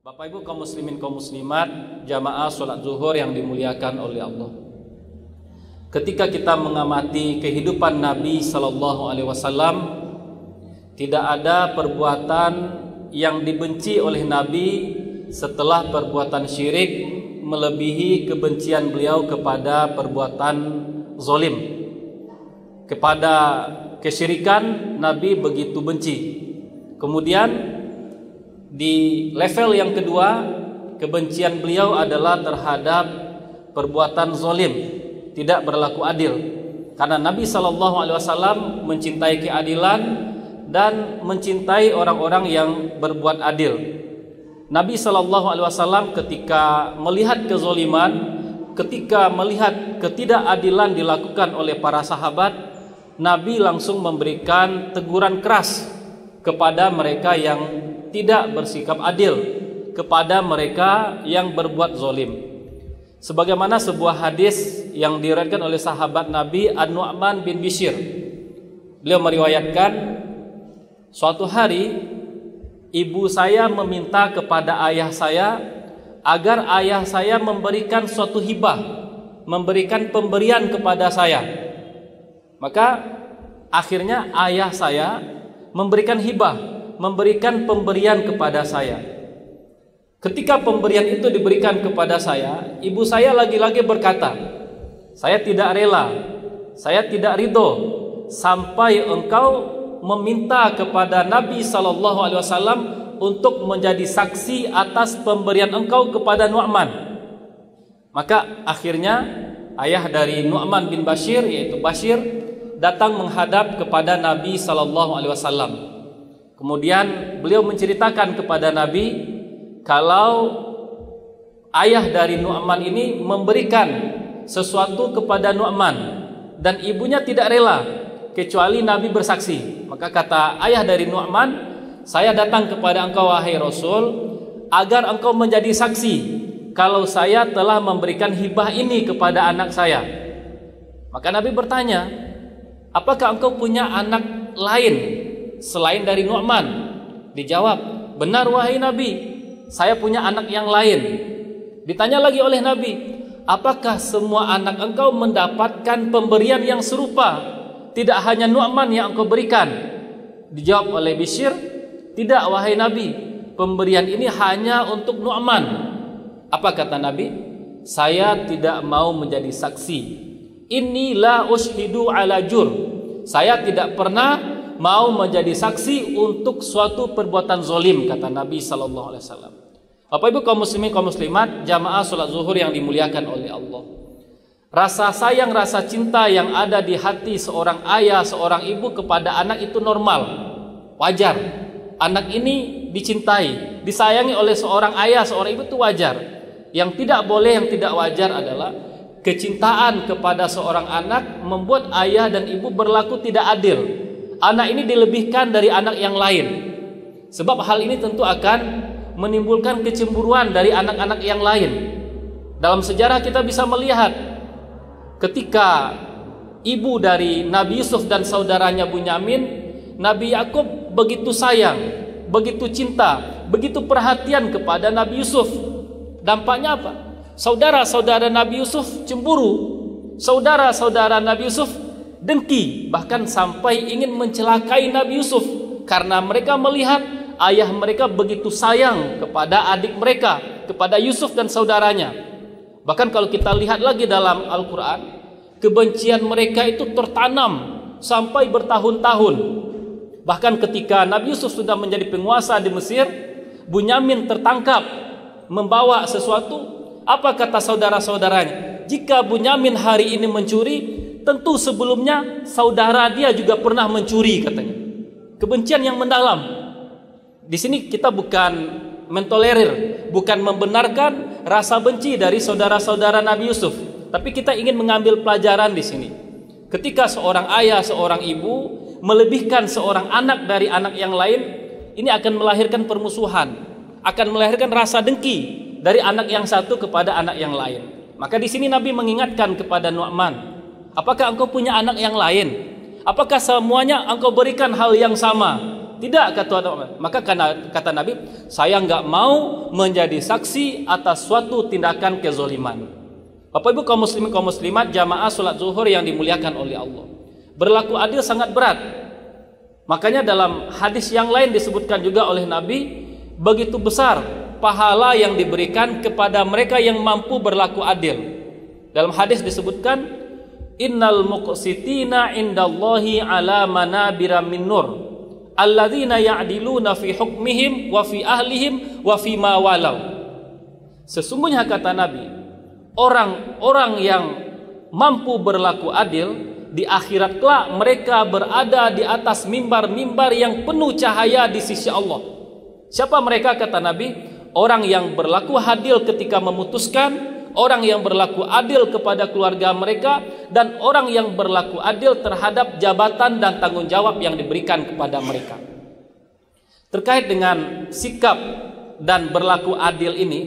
Bapak Ibu kaum muslimin kaum muslimat, jamaah sholat zuhur yang dimuliakan oleh Allah. Ketika kita mengamati kehidupan Nabi Sallallahu Alaihi Wasallam, tidak ada perbuatan yang dibenci oleh Nabi setelah perbuatan syirik melebihi kebencian beliau kepada perbuatan zalim. Kepada kesyirikan Nabi begitu benci. Kemudian di level yang kedua, kebencian beliau adalah terhadap perbuatan zalim, tidak berlaku adil. Karena Nabi SAW mencintai keadilan dan mencintai orang-orang yang berbuat adil. Nabi SAW ketika melihat kezaliman, ketika melihat ketidakadilan dilakukan oleh para sahabat, Nabi langsung memberikan teguran keras kepada mereka yang tidak bersikap adil, kepada mereka yang berbuat zalim. Sebagaimana sebuah hadis yang diriwayatkan oleh sahabat Nabi An-Nu'man bin Bishir. Beliau meriwayatkan, suatu hari ibu saya meminta kepada ayah saya agar ayah saya memberikan suatu hibah, memberikan pemberian kepada saya. Maka akhirnya ayah saya memberikan hibah, memberikan pemberian kepada saya. Ketika pemberian itu diberikan kepada saya, ibu saya lagi-lagi berkata, saya tidak rela, saya tidak ridho sampai engkau meminta kepada Nabi SAW untuk menjadi saksi atas pemberian engkau kepada Nu'man. Maka akhirnya ayah dari Nu'man bin Bashir, yaitu Bashir, datang menghadap kepada Nabi SAW. Kemudian beliau menceritakan kepada Nabi kalau ayah dari Nu'man ini memberikan sesuatu kepada Nu'man dan ibunya tidak rela kecuali Nabi bersaksi. Maka kata ayah dari Nu'man, saya datang kepada engkau wahai Rasul agar engkau menjadi saksi kalau saya telah memberikan hibah ini kepada anak saya. Maka Nabi bertanya, apakah engkau punya anak lain selain dari Nu'man? Dijawab, benar wahai Nabi, saya punya anak yang lain. Ditanya lagi oleh Nabi, apakah semua anak engkau mendapatkan pemberian yang serupa? Tidak hanya Nu'man yang engkau berikan? Dijawab oleh Bishir, tidak wahai Nabi, pemberian ini hanya untuk Nu'man. Apa kata Nabi? Saya tidak mau menjadi saksi. Inni la ushidu ala jur. Saya tidak pernah mau menjadi saksi untuk suatu perbuatan zalim, kata Nabi SAW. Bapak Ibu kaum muslimin kaum muslimat, jamaah sholat zuhur yang dimuliakan oleh Allah. Rasa sayang, rasa cinta yang ada di hati seorang ayah, seorang ibu kepada anak itu normal, wajar. Anak ini dicintai, disayangi oleh seorang ayah, seorang ibu itu wajar. Yang tidak boleh, yang tidak wajar adalah kecintaan kepada seorang anak membuat ayah dan ibu berlaku tidak adil. Anak ini dilebihkan dari anak yang lain. Sebab hal ini tentu akan menimbulkan kecemburuan dari anak-anak yang lain. Dalam sejarah kita bisa melihat ketika ibu dari Nabi Yusuf dan saudaranya Bunyamin, Nabi Yakub begitu sayang, begitu cinta, begitu perhatian kepada Nabi Yusuf. Dampaknya apa? Saudara-saudara Nabi Yusuf cemburu, saudara-saudara Nabi Yusuf dengki, bahkan sampai ingin mencelakai Nabi Yusuf karena mereka melihat ayah mereka begitu sayang kepada adik mereka, kepada Yusuf dan saudaranya. Bahkan kalau kita lihat lagi dalam Al-Quran, kebencian mereka itu tertanam sampai bertahun-tahun. Bahkan ketika Nabi Yusuf sudah menjadi penguasa di Mesir, Bunyamin tertangkap membawa sesuatu. Apa kata saudara-saudaranya? Jika Bunyamin hari ini mencuri, tentu sebelumnya saudara dia juga pernah mencuri, katanya. Kebencian yang mendalam. Di sini kita bukan mentolerir, bukan membenarkan rasa benci dari saudara-saudara Nabi Yusuf, tapi kita ingin mengambil pelajaran di sini. Ketika seorang ayah, seorang ibu melebihkan seorang anak dari anak yang lain, ini akan melahirkan permusuhan, akan melahirkan rasa dengki dari anak yang satu kepada anak yang lain. Maka di sini Nabi mengingatkan kepada Nu'man, apakah engkau punya anak yang lain? Apakah semuanya engkau berikan hal yang sama? Tidak, kata Umar. Maka kata Nabi, saya nggak mau menjadi saksi atas suatu tindakan kezaliman. Bapak Ibu kaum muslimin kaum muslimat, jamaah salat zuhur yang dimuliakan oleh Allah, berlaku adil sangat berat. Makanya dalam hadis yang lain disebutkan juga oleh Nabi, begitu besar pahala yang diberikan kepada mereka yang mampu berlaku adil. Dalam hadis disebutkan, innal muqsitina indallahi ala manabira min nur alladzina ya'diluna fi hukmihim wa fi ahlihim wa fi ma walau. Sesungguhnya kata Nabi, orang-orang yang mampu berlaku adil di akhirat kelak mereka berada di atas mimbar-mimbar yang penuh cahaya di sisi Allah. Siapa mereka, kata Nabi? Orang yang berlaku adil ketika memutuskan, orang yang berlaku adil kepada keluarga mereka, dan orang yang berlaku adil terhadap jabatan dan tanggung jawab yang diberikan kepada mereka. Terkait dengan sikap dan berlaku adil ini,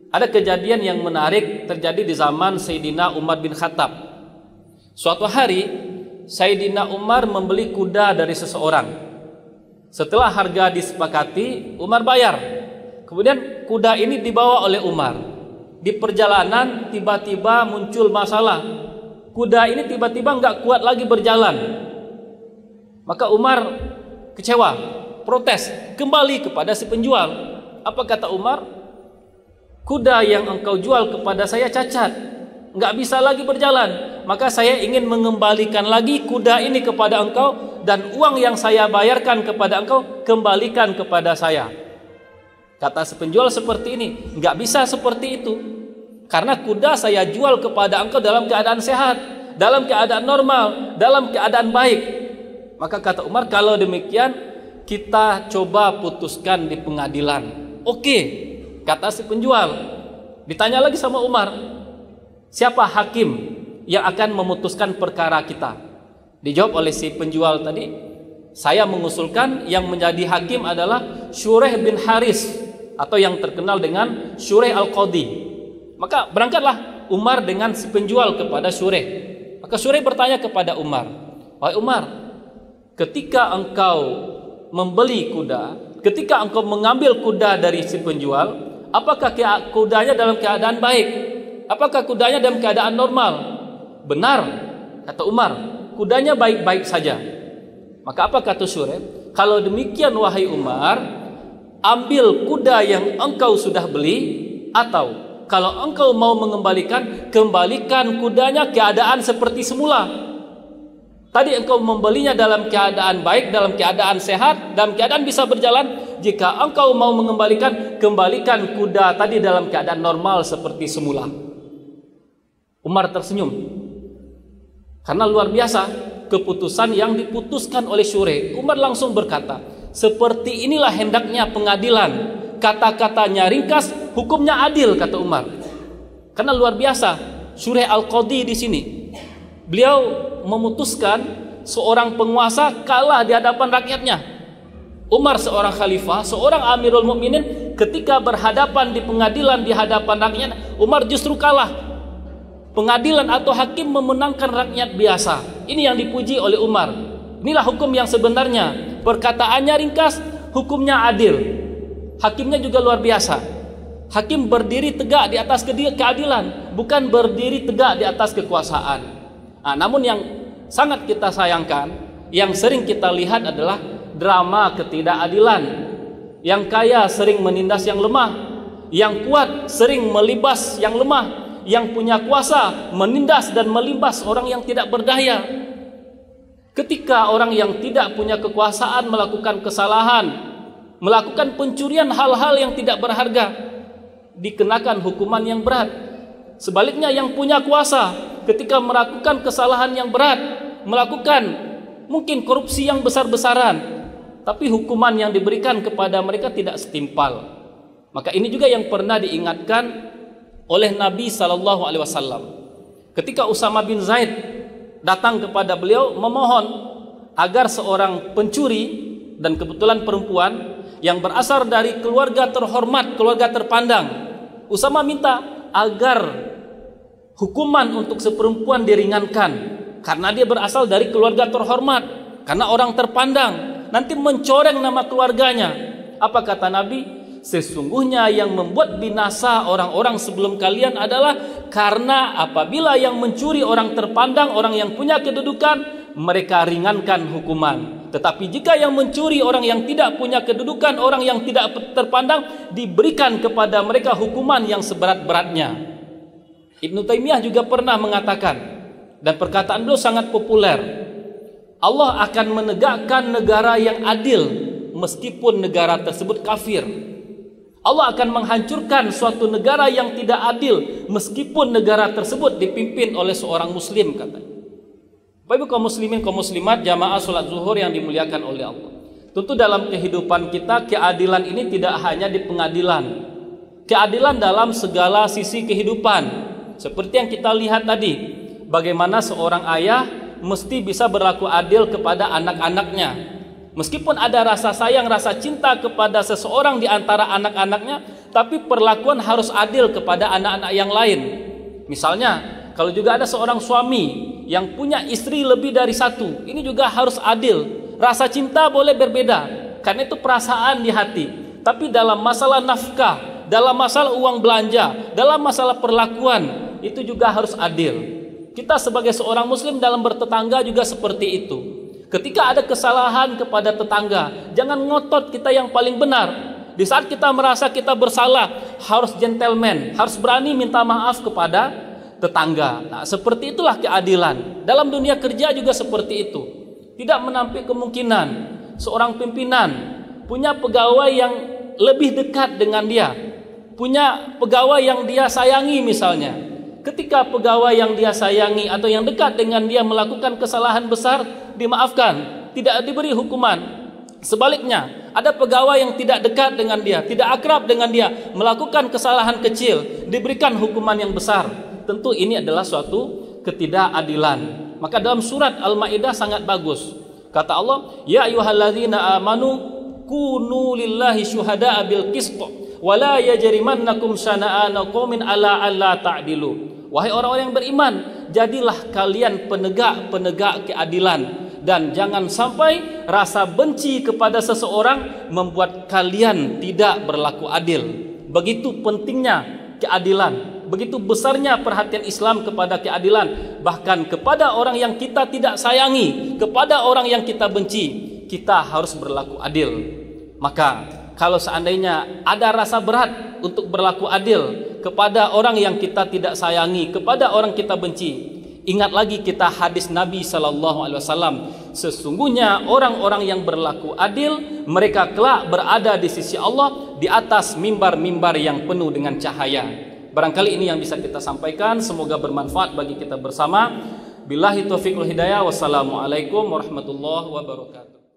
ada kejadian yang menarik terjadi di zaman Sayyidina Umar bin Khattab. Suatu hari Sayyidina Umar membeli kuda dari seseorang. Setelah harga disepakati, Umar bayar. Kemudian kuda ini dibawa oleh Umar. Di perjalanan tiba-tiba muncul masalah. Kuda ini tiba-tiba nggak kuat lagi berjalan. Maka Umar kecewa, protes, kembali kepada si penjual. Apa kata Umar? Kuda yang engkau jual kepada saya cacat, nggak bisa lagi berjalan. Maka saya ingin mengembalikan lagi kuda ini kepada engkau, dan uang yang saya bayarkan kepada engkau kembalikan kepada saya. Kata si penjual seperti ini, nggak bisa seperti itu. Karena kuda saya jual kepada engkau dalam keadaan sehat, dalam keadaan normal, dalam keadaan baik. Maka kata Umar, kalau demikian kita coba putuskan di pengadilan. Oke, kata si penjual. Ditanya lagi sama Umar, siapa hakim yang akan memutuskan perkara kita? Dijawab oleh si penjual tadi, saya mengusulkan yang menjadi hakim adalah Syureh bin Haris, atau yang terkenal dengan Syureh Al-Qadhi. Maka berangkatlah Umar dengan si penjual kepada Syureh. Maka Syureh bertanya kepada Umar, wahai Umar, ketika engkau membeli kuda, ketika engkau mengambil kuda dari si penjual, apakah kudanya dalam keadaan baik? Apakah kudanya dalam keadaan normal? Benar, kata Umar, kudanya baik-baik saja. Maka apa kata Syureh? Kalau demikian wahai Umar, ambil kuda yang engkau sudah beli, atau kalau engkau mau mengembalikan, kembalikan kudanya keadaan seperti semula. Tadi engkau membelinya dalam keadaan baik, dalam keadaan sehat, dalam keadaan bisa berjalan. Jika engkau mau mengembalikan, kembalikan kuda tadi dalam keadaan normal seperti semula. Umar tersenyum, karena luar biasa keputusan yang diputuskan oleh Syureh. Umar langsung berkata, seperti inilah hendaknya pengadilan. Kata-katanya ringkas, hukumnya adil, kata Umar. Karena luar biasa Syureh Al-Qadhi di sini. Beliau memutuskan seorang penguasa kalah di hadapan rakyatnya. Umar seorang khalifah, seorang Amirul Mukminin, ketika berhadapan di pengadilan di hadapan rakyat, Umar justru kalah. Pengadilan atau hakim memenangkan rakyat biasa. Ini yang dipuji oleh Umar. Inilah hukum yang sebenarnya. Perkataannya ringkas, hukumnya adil. Hakimnya juga luar biasa. Hakim berdiri tegak di atas keadilan, bukan berdiri tegak di atas kekuasaan. Namun yang sangat kita sayangkan, yang sering kita lihat adalah drama ketidakadilan. Yang kaya sering menindas yang lemah, yang kuat sering melibas yang lemah, yang punya kuasa menindas dan melibas orang yang tidak berdaya. Ketika orang yang tidak punya kekuasaan melakukan kesalahan, melakukan pencurian hal-hal yang tidak berharga, dikenakan hukuman yang berat. Sebaliknya yang punya kuasa ketika melakukan kesalahan yang berat, melakukan mungkin korupsi yang besar-besaran, tapi hukuman yang diberikan kepada mereka tidak setimpal. Maka ini juga yang pernah diingatkan oleh Nabi SAW. Ketika Usama bin Zaid datang kepada beliau memohon agar seorang pencuri, dan kebetulan perempuan yang berasal dari keluarga terhormat, keluarga terpandang, Usama minta agar hukuman untuk seperempuan diringankan karena dia berasal dari keluarga terhormat, karena orang terpandang. nanti mencoreng nama keluarganya. Apa kata Nabi? Sesungguhnya yang membuat binasa orang-orang sebelum kalian adalah karena apabila yang mencuri orang terpandang, orang yang punya kedudukan, mereka ringankan hukuman. Tetapi jika yang mencuri orang yang tidak punya kedudukan, orang yang tidak terpandang, diberikan kepada mereka hukuman yang seberat-beratnya. Ibnu Taimiyah juga pernah mengatakan, dan perkataan beliau sangat populer, Allah akan menegakkan negara yang adil meskipun negara tersebut kafir. Allah akan menghancurkan suatu negara yang tidak adil meskipun negara tersebut dipimpin oleh seorang muslim, katanya. Bapak Ibu kaum muslimin, kaum muslimat, jamaah salat zuhur yang dimuliakan oleh Allah. Tentu dalam kehidupan kita, keadilan ini tidak hanya di pengadilan. Keadilan dalam segala sisi kehidupan. Seperti yang kita lihat tadi, bagaimana seorang ayah mesti bisa berlaku adil kepada anak-anaknya. Meskipun ada rasa sayang, rasa cinta kepada seseorang di antara anak-anaknya, tapi perlakuan harus adil kepada anak-anak yang lain. Misalnya, kalau juga ada seorang suami yang punya istri lebih dari satu, ini juga harus adil. Rasa cinta boleh berbeda, karena itu perasaan di hati. Tapi dalam masalah nafkah, dalam masalah uang belanja, dalam masalah perlakuan, itu juga harus adil. Kita sebagai seorang muslim dalam bertetangga juga seperti itu. Ketika ada kesalahan kepada tetangga, jangan ngotot kita yang paling benar. Di saat kita merasa kita bersalah, harus gentleman, harus berani minta maaf kepada tetangga. Nah, seperti itulah keadilan. Dalam dunia kerja juga seperti itu. Tidak menampik kemungkinan seorang pimpinan punya pegawai yang lebih dekat dengan dia, punya pegawai yang dia sayangi misalnya. Ketika pegawai yang dia sayangi atau yang dekat dengan dia melakukan kesalahan besar, dimaafkan, tidak diberi hukuman. Sebaliknya, ada pegawai yang tidak dekat dengan dia, tidak akrab dengan dia, melakukan kesalahan kecil, diberikan hukuman yang besar. Tentu ini adalah suatu ketidakadilan. Maka dalam surat Al-Maidah sangat bagus. Kata Allah, "Ya ayyuhalladzina amanu kunu lillahi syuhada'a bil qist wa la yajrimannakum syana'anu qaumin ala alla ta'dilu." Wahai orang-orang yang beriman, jadilah kalian penegak-penegak keadilan, dan jangan sampai rasa benci kepada seseorang membuat kalian tidak berlaku adil. Begitu pentingnya keadilan, begitu besarnya perhatian Islam kepada keadilan. Bahkan kepada orang yang kita tidak sayangi, kepada orang yang kita benci, kita harus berlaku adil. Maka kalau seandainya ada rasa berat untuk berlaku adil kepada orang yang kita tidak sayangi, kepada orang kita benci, ingat lagi kita hadis Nabi SAW. Sesungguhnya orang-orang yang berlaku adil, mereka kelak berada di sisi Allah di atas mimbar-mimbar yang penuh dengan cahaya. Barangkali ini yang bisa kita sampaikan. Semoga bermanfaat bagi kita bersama. Billahi taufiq wal hidayah. Wassalamualaikum warahmatullahi wabarakatuh.